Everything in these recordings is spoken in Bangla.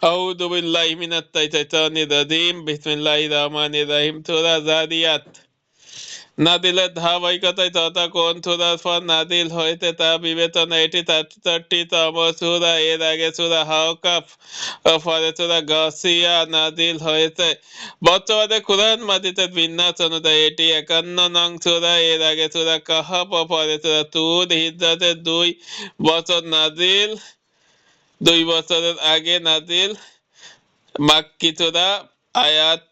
أعوذ بالله من الشيطان الرجيم بسم الله الرحمن الرحيم সূরা জারিয়াত নাদিলের ধারাবাহিকতায় ততক্ষণ সূরার পর নাদিল হয়েছে তা বিবেচনা এটি ৪৩তম সূরা। এর আগে সূরা হাক্কাফ ও পরে সূরা গাসিয়া নাদিল হয়েছে। বর্তমানে কুরআন মাজিদের বিন্যাস অনুযায়ী এটি ৫১ নং সূরা। এর আগে সূরা কাহাফ ও পরে সূরা তুর হিজরতের ২ বছর নাজিল, ২ বছরের আগে নাজিল। মাক্কি সূরা। আয়াত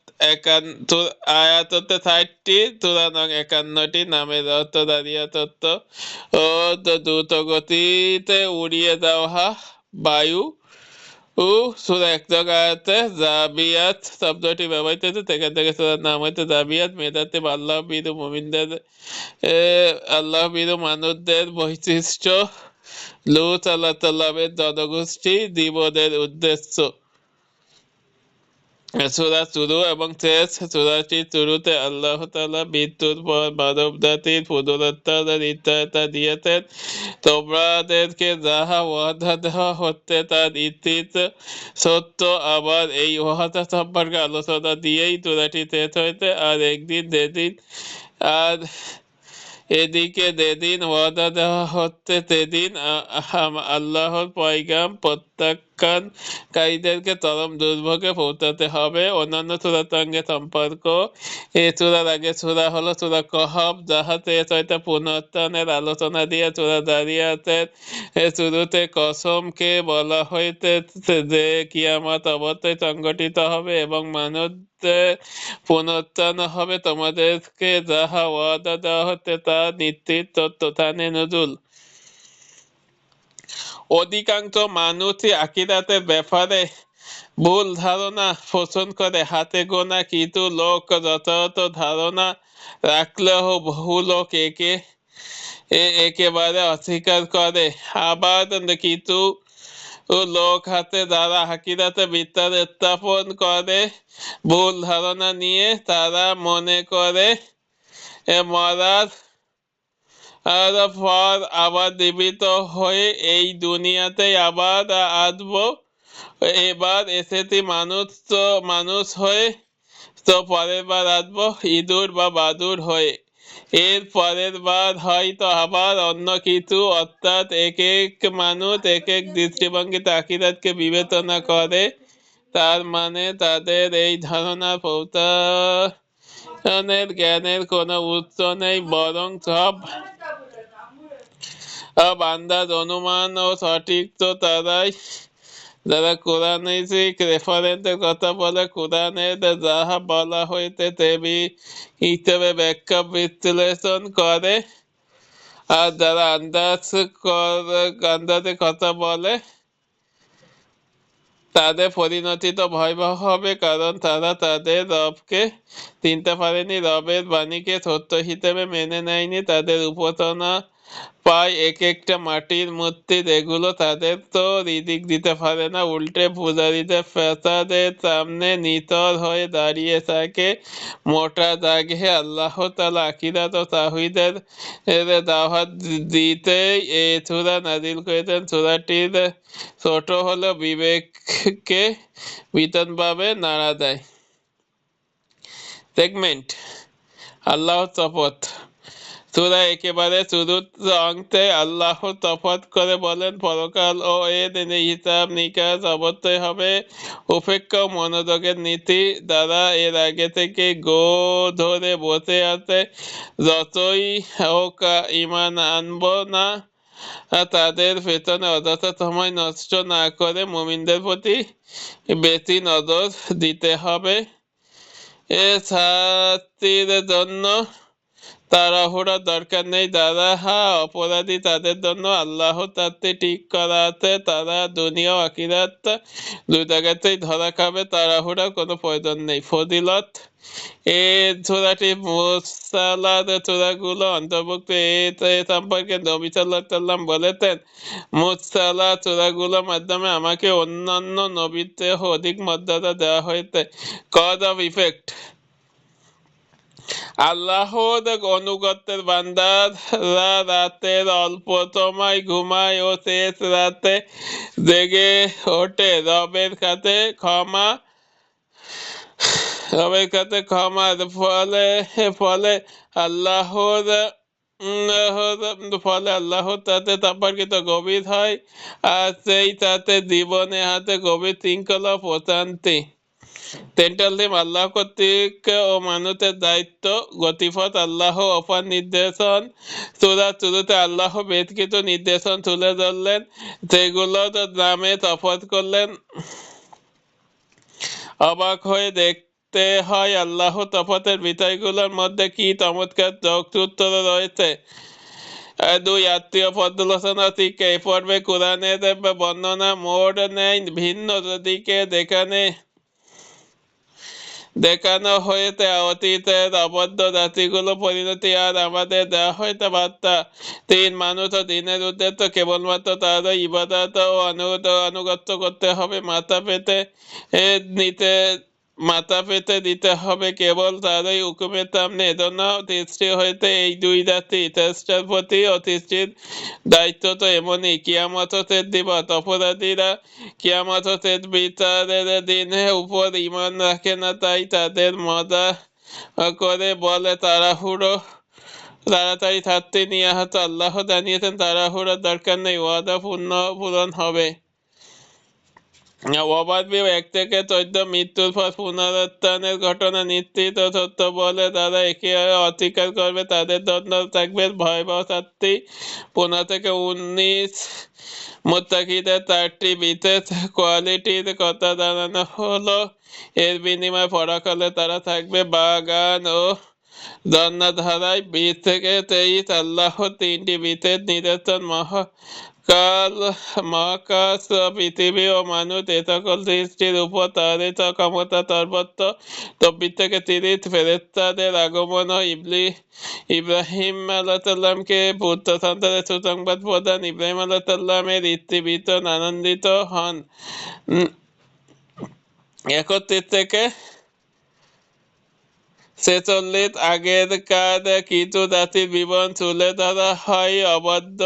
আয়াত হচ্ছে ৬০টি, সূরা নং ৫১টি। নামের অর্থ জারিয়াত অর্থ ও দ্রুত গতিতে উড়িয়ে দেওয়া বায়ু। সূরা ১ আয়াতে জাবিয়াত শব্দটি ব্যবহৃত হয়েছে, সেখান থেকে সূরার নাম হয়েছে জাবিয়াত। মেধাতে আল্লাহ ভীরু মুমিনদের আল্লাহ ভীরু মানুষদের বৈশিষ্ট্য, লূত আলাইহিস জনগোষ্ঠী জীবনের উদ্দেশ্য। সূরা শুরু এবং শেষ। সূরাটির শুরুতে আল্লাহ তাআলা মৃত্যুর পর মানব জাতির পুনরুত্থানের নিশ্চয়তা দিয়েছেন। তোমাদেরকে যাহা ওয়াদা দেওয়া হচ্ছে তা নিশ্চিত সত্য। আবার এই ওয়াদা সম্পর্কে আলোচনা দিয়েই সূরাটি শেষ হয়েছে। আর এদিকে যেদিন ওয়াদা দেওয়া হচ্ছে সেদিন আল্লাহর পয়গাম প্রত্যাখ্যানকারীদেরকে চরম দুর্ভোগে পৌঁছাতে হবে। অন্যান্য সূরার সঙ্গে সম্পর্ক। এই সূরার আগে সূরা হলো সূরা কহফ, যাহা শেষ হয়েছে পুনরুত্থানের আলোচনা দিয়ে। সূরা জারিয়াতের শুরুতে কসমকে বলা হয়েছে যে কিয়ামত অবশ্যই সংঘটিত হবে এবং মানুষদের পুনরুত্থান হবে। তোমাদেরকে যাহা ওয়াদা দেওয়া হচ্ছে তা নিশ্চিত সত্য। থানে নজুল। অধিকাংশ মানুষই আখিরাতের ব্যাপারে ভুল ধারণা পোষণ করে। হাতে গোনা কিছু লোক যথাযথ ধারণা রাখলেও বহু লোক একেবারে অস্বীকার করে। আবার কিছু লোক হাতে যারা আখিরাতে বিশ্বাস স্থাপন করে ভুল ধারণা নিয়ে। তারা মনে করে মরার পর আবার জীবিত হয়ে এই দুনিয়াতেই আবার আসবো। এবার এসেছি মানুষ হয়ে, তো পরের বার আসবো ইঁদুর বা বাদুড় হয়ে। এর পরের বার হয়তো আবার অন্য কিছু। অর্থাৎ এক এক মানুষ এক এক দৃষ্টিভঙ্গিতে আখিরাতকে বিবেচনা করে। তার মানে তাদের এই ধারণা পৌঁছানোর জ্ঞানের কোনো উৎস নেই, বরং সব আন্দাজ অনুমান ও সঠিক। তো তারাই যারা কোরআনিক রেফারেন্সের কথা বলে, কোরআনের যাহা বলা হয়েছে সে হিসেবে ব্যাখ্যা বিশ্লেষণ করে। আর যারা আন্দাজে কথা বলে তাদের পরিণতি তো ভয়াবহ হবে, কারণ তারা তাদের রবকে চিনতে পারেনি, রবের বাণীকে সত্য হিসেবে মেনে নেয়নি। তাদের উপাসনা পায় এক একটা মাটির মূর্তি, এগুলো তাদের তো রিজিক দিতে পারে না। উল্টে পূজারীদের প্রাসাদের সামনে নিথর হয়ে দাঁড়িয়ে থাকে। মোটা দাগে আল্লাহ তাআলা আখিরাত ও তাওহীদের দাওয়াত দিতেই এই সূরা নাযিল করেছেন। সূরাটির ছোট হলেও বিবেককে ভীষণভাবে নাড়া দেয়। সেগমেন্ট। আল্লাহর শপথ। সূরা একেবারে শুরুর অংশে আল্লাহ শপথ করে বলেন, পরকাল ও এর হিসাব নিকাশ অবশ্যই হবে। উপেক্ষা ও মনোযোগের নীতি দ্বারা এর আগে থেকে ধরে বসে আছে যতই হোক ঈমান আনবো না, তাদের পেছনে অযথা সময় নষ্ট না করে মুমিনদের প্রতি বেশি নজর দিতে হবে। এ শাস্তির জন্য তাড়াহুড়ার দরকার নেই। যারা অপরাধী তাদের জন্য আল্লাহ তাতে ঠিক করা আছে। তারা দুনিয়া ও আখিরাত দুই জায়গাতেই ধরা খাবে। তাড়াহুড়ার কোনো প্রয়োজন নেই। ফজিলত। এই সূরাটি মুরসালাত সূরাগুলো অন্তর্ভুক্ত। এ সম্পর্কে নবী সাল্লাল্লাহু আলাইহি ওয়াসাল্লাম বলেছেন, মুরসালাত সূরাগুলোর মাধ্যমে আমাকে অন্যান্য নবীর চেয়ে অধিক মর্যাদা দেওয়া হয়েছে। Cause of effect. আল্লাহর অনুগত্যের বান্দারা রাতের অল্প সময় ঘুমায় ও শেষ রাতে জেগে ওঠে রবের কাছে ক্ষমার ফলে ফলে আল্লাহর ফলে আল্লাহর তাতে তাপার্কিত গভীর হয়, আর সেই তাতে জীবনে হাতে গভীর শৃঙ্খলা প্রশান্তি। তেন্টালিম আল্লাহ কর্তৃক ও মানুষের দায়িত্ব গতিপথ আল্লাহ অপার নির্দেশন। শুরুতে আল্লাহ বেদকৃত নির্দেশন তুলে ধরলেন, সেগুলোর নামে তফাৎ করলেন। অবাক হয়ে দেখতে হয় আল্লাহ তফাতের বিষয়গুলোর মধ্যে কি চমৎকার যুক্তর রয়েছে। দুই আত্মীয় পর্যালোচনা থেকে এই পর্বে কোরআনের বর্ণনা মোড় নেয় ভিন্ন দিকে, দেখানো হয়েছে অতীতের অবদ্ধ জাতিগুলো পরিণতি, আর আমাদের দেওয়া হয়েছে বার্তা। মানুষ ও দিনের উদ্দেশ্য কেবলমাত্র তার ইবাদত ও আনুগত্য করতে হবে, মাথা পেতে দিতে হবে কেবল তারই হুকুমের সামনে। এজন্য সৃষ্টি হয়েছে এই দুই জাতি, চেষ্টার প্রতি ও সৃষ্টির দায়িত্ব তো এমনই। কিয়ামত শেষ দিবস, অপরাধীরা কিয়ামত শেষ বিচারের দিনের উপর ঈমান রাখে না, তাই তাদের মজা করে বলে তাড়াতাড়ি থাকতে নিয়ে আহত। আল্লাহ জানিয়েছেন তাড়াহুড়োর দরকার নেই, ওয়াদা পূরণ হবে। ওভারভিউ 1 থেকে 14। মৃত্যুর পর পুনরুত্থানের ঘটনা নিশ্চিত ও সত্য বলে যারা একে অস্বীকার করবে তাদের জন্য থাকবে ভয়াবহ শাস্তি। 15 থেকে 19। মুত্তাকিদের 4টি বিশেষ কোয়ালিটির কথা জানানো হলো, এর বিনিময়ে পরকালে তারা থাকবে বাগান ও ঝর্ণাধারায়। 20 থেকে 23। আল্লাহর 3টি বিশেষ নিদর্শন, মহাকাশ, পৃথিবী ও মানুষ, এ সকল সৃষ্টির উপর তারই ক্ষমতা সর্বত্র। 24 থেকে 30। ফেরেশতাদের আগমন ও ইব্রাহিম আলাইহিসসালামকে পুত্র সন্তানের সুসংবাদ প্রদান। ইব্রাহিম আলাইহিসসালামের স্ত্রী ভীষণ আনন্দিত হন। 31 থেকে 46। আগেরকার কিছু জাতির বিবরণ তুলে ধরা হয়, অবাধ্য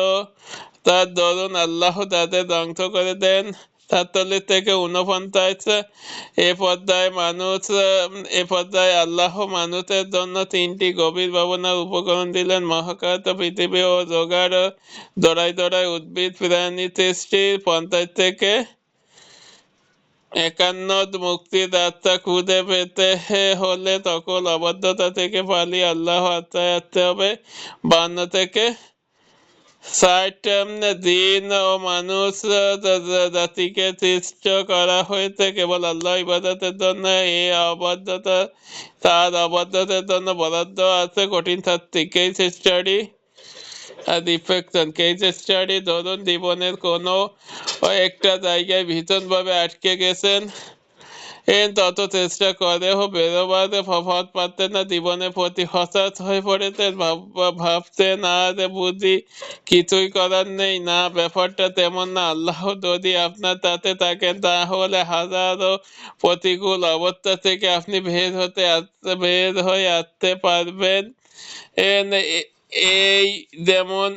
তার দরুন আল্লাহ তাদের ধ্বংস করে দেন। 47 থেকে 49। এ পর্যায়ে আল্লাহ মানুষের জন্য 3টি গভীর ভাবনার উপকরণ দিলেন, মহাকাশ, পৃথিবী ও জোড়ায় উদ্ভিদ প্রাণী সৃষ্টি। 50 থেকে 51। মুক্তির রাস্তা খুঁজে পেতে হলে সকল অবাধ্যতা থেকে পালিয়ে আল্লাহ আশ্রয় আসতে হবে। 52 থেকে 60। জিন ও মানুষ জাতিকে সৃষ্টি করা হয়েছে কেবল আল্লাহ ইবাদতের জন্য, তার অবাধ্যতার জন্য বরাদ্দ আছে কঠিন শাস্তি। কেস স্টাডি আর রিফ্লেকশন। কেস স্টাডি, ধরুন জীবনের কোনো একটা জায়গায় ভীষণভাবে আটকে গেছেন, তত চেষ্টা করেও বেরোবার পথ পাচ্ছেন না, জীবনের প্রতি হতাশ হয়ে পড়েছেন, ভাবছেন আর বুঝি কিছুই করার নেই। না, ব্যাপারটা তেমন না। আল্লাহ যদি আপনার তাতে থাকেন তাহলে হাজারো প্রতিকূল অবস্থা থেকে আপনি বের হয়ে আসতে পারবেন। এই যেমন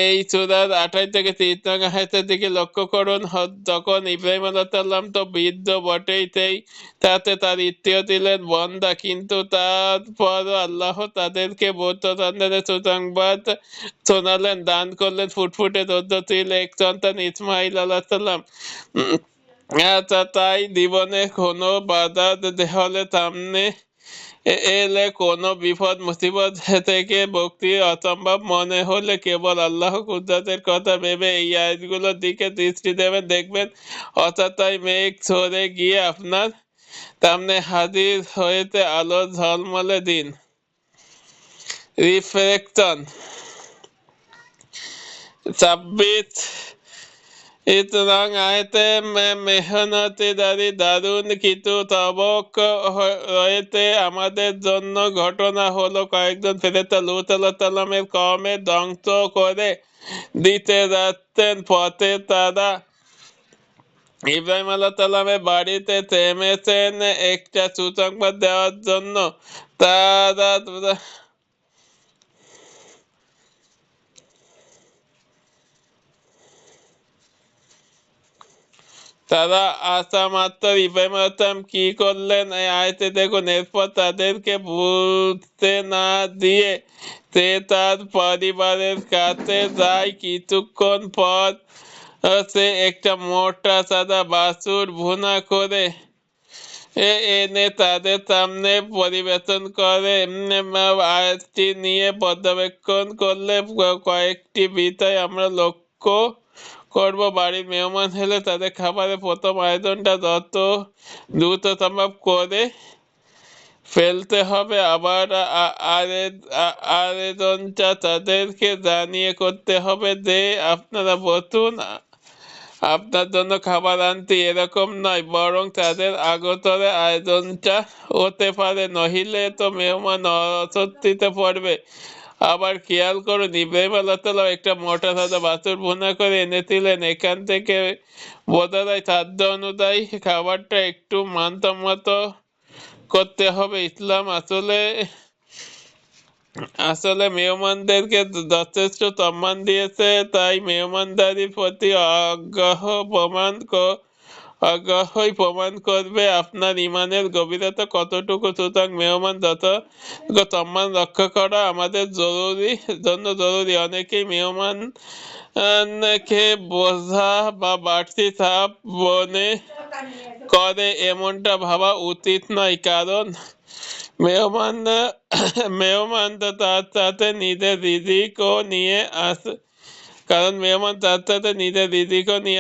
এই সূরার 28 থেকে 30 নং আয়াতের দিকে লক্ষ্য করুন। যখন ইব্রাহিম আলাইহিসসালাম তো বৃদ্ধ বটেই, তাতে তার স্ত্রীও ছিলেন বন্ধ্যা, কিন্তু তারপরও আল্লাহ তাদেরকে বৌদ্ধ সন্তানের সুসংবাদ শোনালেন, দান করলেন ফুটফুটে ধৈর্যশীল এক সন্তান ইসমাইল আলাইহিসসালাম। তাই জীবনে কোনো বাধা হলে, সামনে এলে কোনো বিপদ মুসিবত থেকে ভক্তি অসম্ভব মনে হলে কেবল আল্লাহ কুদরতের কথা ভেবে এই আয়াতগুলোর দিকে দৃষ্টি দেবেন, দেখবেন অতটাই মেঘ সরে গিয়ে আপনার সামনে হাজির হয়েছে আলোর ঝলমলে দিন। রিফ্লেকশন। 26 নং আয়াতে মেহনতিদারি দারুণ কিছু সবক রয়েছে আমাদের জন্য। ঘটনা হলো, কয়েকজন ফেরেশতা লূত আলাইহিস সালামের কওমের ধ্বংস করে দিতে যাচ্ছেন, পথে তারা ইব্রাহিম আলাইহিস সালামের বাড়িতে থেমেছেন একটা সুসংবাদ দেওয়ার জন্য। তারা তারা আসা মাত্র ইব্রাহিম আলাইহিসসালাম কি করলেন এই আয়াতে দেখুন। এরপর তাদেরকে বুঝতে না দিয়ে সে তার পরিবারের কাছে যায়। কিছুক্ষণ পর সে একটা মোটা সাদা বাছুর ভুনা করে এনে তাদের সামনে পরিবেশন করে। আয়াতটি নিয়ে পর্যবেক্ষণ করলে কয়েকটি বিষয় আমরা লক্ষ্য করব। বাড়ির মেহমান হলে তাদের খাবারের প্রথম আয়োজনটা যত দ্রুত সম্ভব করে ফেলতে হবে। আবার আয়োজনটা তাদেরকে জানিয়ে করতে হবে যে আপনারা বসুন, আপনার জন্য খাবার আনতে, এরকম নয়, বরং তাদের আগতরে আয়োজনটা হতে পারে, নহিলে তো মেহমান অস্বস্তিতে পড়বে। আবার খেয়াল করুন, ইব্রাহিম আল্লাহ একটা মোটা সাদা বাছুর ভুনা করে এনেছিলেন। এখান থেকে বোঝা যায় সাধ্য অনুযায়ী খাবারটা একটু মানসম্মত করতে হবে। ইসলাম আসলে মেহমানদেরকে যথেষ্ট সম্মান দিয়েছে, তাই মেহমানদারির প্রতি আগ্রহই প্রমাণ করবে আপনার ইমানের গভীরতা কতটুকু। সুতরাং মেহমান যত সম্মান রক্ষা করা আমাদের জন্য জরুরি। অনেকেই মেহমান কে বোঝা বা বাড়তি চাপ মনে করে, এমনটা ভাবা উচিত নয়। কারণ মেহমান তো তার সাথে নিজের রিজিকও নিয়ে আসে।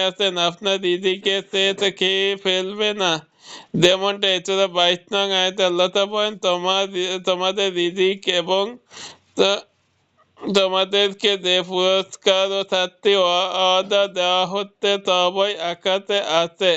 আসেন, আপনার রিজিকে সে খেয়ে ফেলবে না। যেমনটা এছাড়া 22 নং আয়াতে আল্লাহ বলেন, তোমাদের রিজিক এবং তোমাদেরকে যে পুরস্কার ও শাস্তি ওয়াদা দেওয়া হচ্ছে সবই আকাশে আছে।